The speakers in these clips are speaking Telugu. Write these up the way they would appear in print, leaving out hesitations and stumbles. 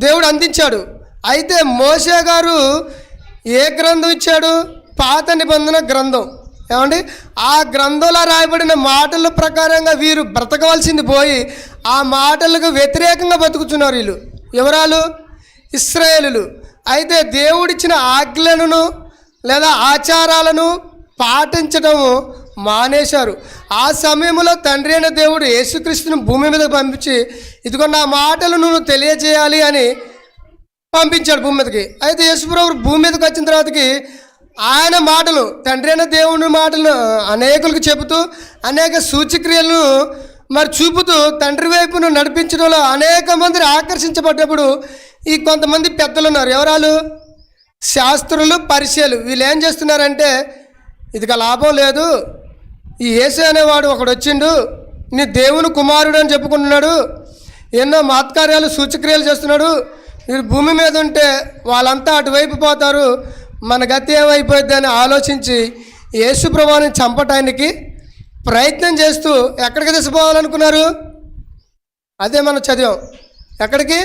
దేవుడు అందించాడు. అయితే మోషే గారు ఏ గ్రంథం ఇచ్చాడు? పాత నిబంధన గ్రంథం. ఏమండి, ఆ గ్రంథంలో రాయబడిన మాటల ప్రకారంగా వీరు బ్రతకవలసింది పోయి ఆ మాటలకు వ్యతిరేకంగా బతుకుతున్నారు వీళ్ళు. ఎవరాలు? ఇశ్రాయేలులు. అయితే దేవుడిచ్చిన ఆజ్ఞలను లేదా ఆచారాలను పాటించడము మానేశారు. ఆ సమయంలో తండ్రి అయిన దేవుడు యేసుక్రీస్తుని భూమి మీద పంపించి, ఇదిగో నా మాటలు నువ్వు తెలియజేయాలి అని పంపించాడు భూమి మీదకి. అయితే యేసుప్రభు భూమి మీదకి వచ్చిన తర్వాతకి ఆయన మాటలు, తండ్రి అయిన దేవుని మాటలను అనేకులకు చెబుతూ అనేక సూచక్రియలను మరి చూపుతూ తండ్రి వైపును నడిపించడంలో అనేక మంది ఆకర్షించబడ్డప్పుడు ఈ కొంతమంది పెద్దలు ఉన్నారు. ఎవరాలు? శాస్త్రులు, పరిచయులు. వీళ్ళు ఏం చేస్తున్నారంటే, ఇదిగా లాభం లేదు, ఈ యేసు అనేవాడు ఒకడు వచ్చిండు, నీ దేవుని కుమారుడు అని చెప్పుకుంటున్నాడు, ఎన్నో మహత్కార్యాలు సూచక్రియలు చేస్తున్నాడు, వీడు భూమి మీద ఉంటే వాళ్ళంతా అటువైపు పోతారు, మన గతి ఏమైపోద్ది అని ఆలోచించి యేసు ప్రభువుని చంపటానికి ప్రయత్నం చేస్తూ ఎక్కడికి తీసుకుపోవాలనుకున్నారు? అదే మనం చదివాం. ఎక్కడికి?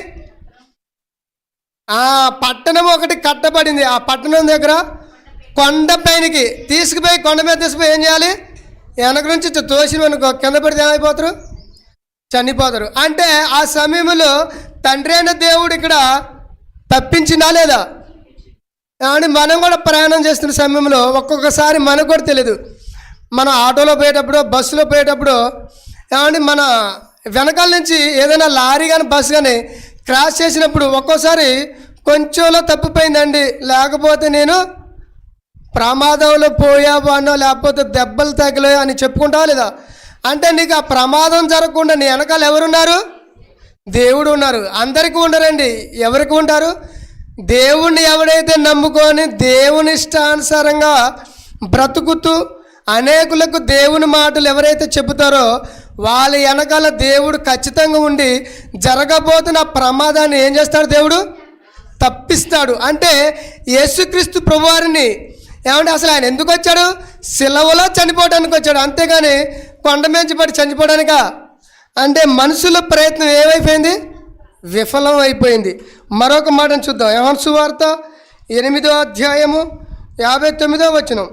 ఆ పట్టణం ఒకటి కట్టబడింది. ఆ పట్టణం దగ్గర కొండపైనకి తీసుకుపోయి, కొండ మీద తీసుకుపోయి ఏం చేయాలి? వెనక నుంచి తోసిన కింద పడితే ఏమైపోతారు? చనిపోతారు. అంటే ఆ సమయంలో తండ్రి అయిన దేవుడు ఇక్కడ తప్పించినా లేదా? కానీ మనం కూడా ప్రయాణం చేస్తున్న సమయంలో ఒక్కొక్కసారి మనకు కూడా తెలియదు. మనం ఆటోలో పోయేటప్పుడు, బస్సులో పోయేటప్పుడు ఏమంటే మన వెనకాల నుంచి ఏదైనా లారీ కానీ బస్సు కానీ క్రాస్ చేసినప్పుడు ఒక్కోసారి కొంచెంలో తప్పిపోయిందండి, లేకపోతే నేను ప్రమాదంలో పోయావానో లేకపోతే దెబ్బలు తగిలే అని చెప్పుకుంటావా లేదా? అంటే నీకు ఆ ప్రమాదం జరగకుండా నీ వెనకాల ఎవరున్నారు? దేవుడు ఉన్నారు. అందరికీ ఉండరండి. ఎవరికి ఉంటారు? దేవుణ్ణి ఎవడైతే నమ్ముకొని దేవుని ఇష్టానుసారంగా బ్రతుకుతూ అనేకులకు దేవుని మాటలు ఎవరైతే చెబుతారో వాళ్ళ వెనకాల దేవుడు ఖచ్చితంగా ఉండి జరగబోతున్న ప్రమాదాన్ని ఏం చేస్తాడు? దేవుడు తప్పిస్తాడు. అంటే యేసుక్రీస్తు ప్రభువారిని ఏమంటే అసలు ఆయన ఎందుకు వచ్చాడు? సిలువలో చనిపోవడానికి వచ్చాడు, అంతేగాని కొండ మీద పడి చనిపోవడానికా? అంటే మనుషుల ప్రయత్నం ఏమైపోయింది? విఫలం అయిపోయింది. మరొక మాటను చూద్దాం. యోహాను సువార్త 8వ అధ్యాయము 59వ వచనం.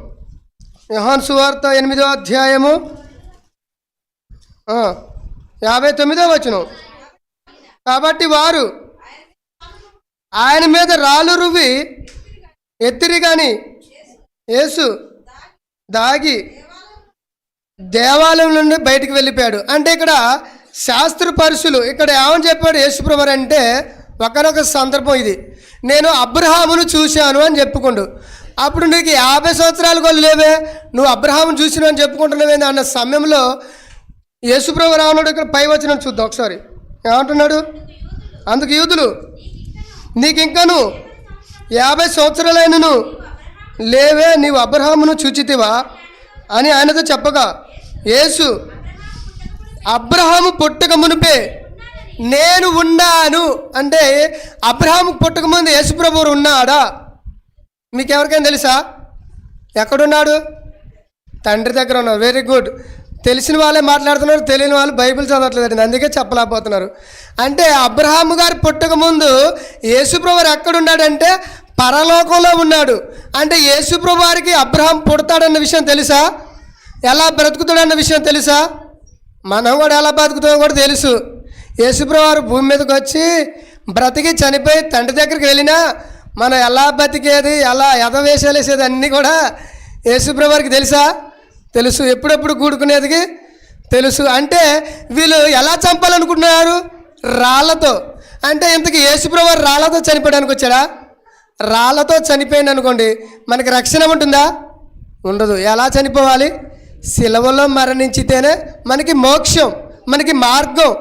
యోహాను సువార్త 8వ అధ్యాయము 59వ వచనం. కాబట్టి వారు ఆయన మీద రాళ్ళు రువ్వి ఎత్తిరి కానీ యేసు దాగి దేవాలయం నుండి బయటికి వెళ్ళిపోయాడు. అంటే ఇక్కడ శాస్త్ర పరుషులు ఇక్కడ ఏమని చెప్పాడు యేసుప్రభు అంటే, ఒకనొక సందర్భం ఇది, నేను అబ్రహామును చూశాను అని చెప్పుకుంటూ, అప్పుడు నీకు 50 సంవత్సరాలు కూడా లేవే, నువ్వు అబ్రహామును చూసినావు అని చెప్పుకుంటున్నావే అన్న సమయంలో యేసుప్రభు రావణుడు ఇక్కడ పై వచనం చూద్దాం ఒకసారి. ఏమంటున్నాడు? అందుకు యూదులు, నీకు ఇంకను 50 సంవత్సరాలైనను లేవే, నీవు అబ్రహామును చూచితివా అని ఆయనతో చెప్పగా, యేసు అబ్రహాము పుట్టక మునిపే నేను ఉన్నాను అంటే, అబ్రహాము పుట్టక ముందు యేసుప్రభువు ఉన్నాడా? మీకు ఎవరికైనా తెలుసా? ఎక్కడున్నాడు? తండ్రి దగ్గర ఉన్నారు. Very good. తెలిసిన వాళ్ళే మాట్లాడుతున్నారు, తెలియని వాళ్ళు బైబిల్ చదవట్లేదండి, అందుకే చెప్పలేకపోతున్నారు. అంటే అబ్రహాము గారు పుట్టక ముందు యేసుప్రభు ఎక్కడున్నాడంటే పరలోకంలో ఉన్నాడు. అంటే యేసుప్రభు వారికి అబ్రహాం పుడతాడన్న విషయం తెలుసా? ఎలా బ్రతుకుతాడన్న విషయం తెలుసా? మనం కూడా ఎలా బతుకుతామో కూడా తెలుసు. యేసుప్రభు వారు భూమి మీదకి వచ్చి బ్రతికి చనిపోయి తండ్రి దగ్గరికి వెళ్ళినా మనం ఎలా బతికేది, ఎలా ఎదవేషాలు వేసేది అన్నీ కూడా యేసుప్రభు వారికి తెలుసా? తెలుసు. ఎప్పుడెప్పుడు కూడుకునేది తెలుసు. అంటే వీళ్ళు ఎలా చంపాలనుకుంటున్నారు? రాళ్లతో. అంటే ఇంతకీ యేసుప్రభు వారు రాళ్లతో చనిపోవడానికి వచ్చాడా? రాళ్లతో చనిపోయింది అనుకోండి, మనకి రక్షణ ఉంటుందా? ఉండదు. ఎలా చనిపోవాలి? సిలువలో మరణించితేనే మనకి మోక్షం, మనకి మార్గం.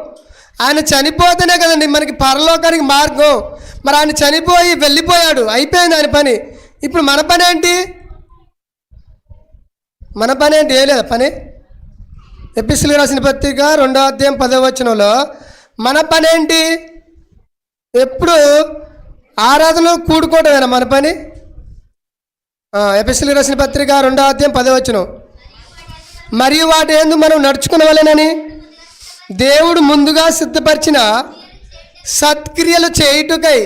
ఆయన చనిపోతేనే కదండి మనకి పరలోకానికి మార్గం. మరి ఆయన చనిపోయి వెళ్ళిపోయాడు, అయిపోయింది ఆయన పని. ఇప్పుడు మన పని ఏంటి? మన పని ఏంటి? ఏ లేదా పని? ఎపిసోడ్కి రాసిన పత్రిక 2వ అధ్యాయం 10వ వచనంలో మన పని ఏంటి? ఎప్పుడు ఆరాధనలో కూడుకోవడమేనా మన పని? ఎపిసోడ్కి రాసిన పత్రిక 2వ అధ్యాయం 10వ వచనం. మరియు వాటి యందు మనం నడుచుకునవలెనని దేవుడు ముందుగా సిద్ధపరిచిన సత్క్రియలు చేయుటకై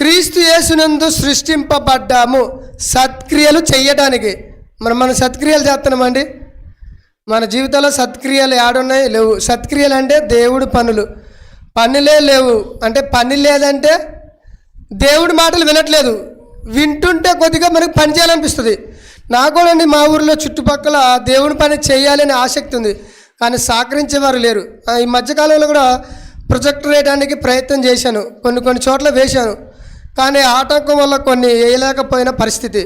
క్రీస్తు యేసునందు సృష్టింపబడ్డాము. సత్క్రియలు చేయడానికి. మనం సత్క్రియలు చేస్తున్నామండి. మన జీవితంలో సత్క్రియలు ఏడున్నాయి? లేవు. సత్క్రియలు అంటే దేవుడు పనులే లేవు. అంటే పని లేదంటే దేవుడి మాటలు వినట్లేదు. వింటుంటే కొద్దిగా మనకు పని చేయాలనిపిస్తుంది. నాకు కూడా అండి మా ఊరిలో చుట్టుపక్కల దేవుడి పని చేయాలని ఆసక్తి ఉంది, కానీ సహకరించేవారు లేరు. ఈ మధ్యకాలంలో కూడా ప్రొజెక్టర్ వేయడానికి ప్రయత్నం చేశాను, కొన్ని చోట్ల వేశాను, కానీ ఆటంకం వల్ల కొన్ని వేయలేకపోయిన పరిస్థితి.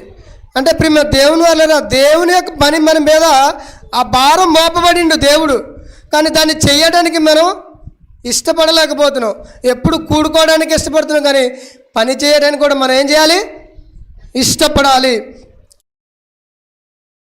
అంటే ప్రేమ దేవుని వల్ల దేవుని యొక్క పని మన మీద ఆ భారం మోపబడిండు దేవుడు, కానీ దాన్ని చేయడానికి మనం ఇష్టపడలేకపోతున్నాం. ఎప్పుడు కూడుకోవడానికి ఇష్టపడుతున్నాం, కానీ పని చేయడానికి కూడా మనం ఏం చేయాలి? ఇష్టపడాలి.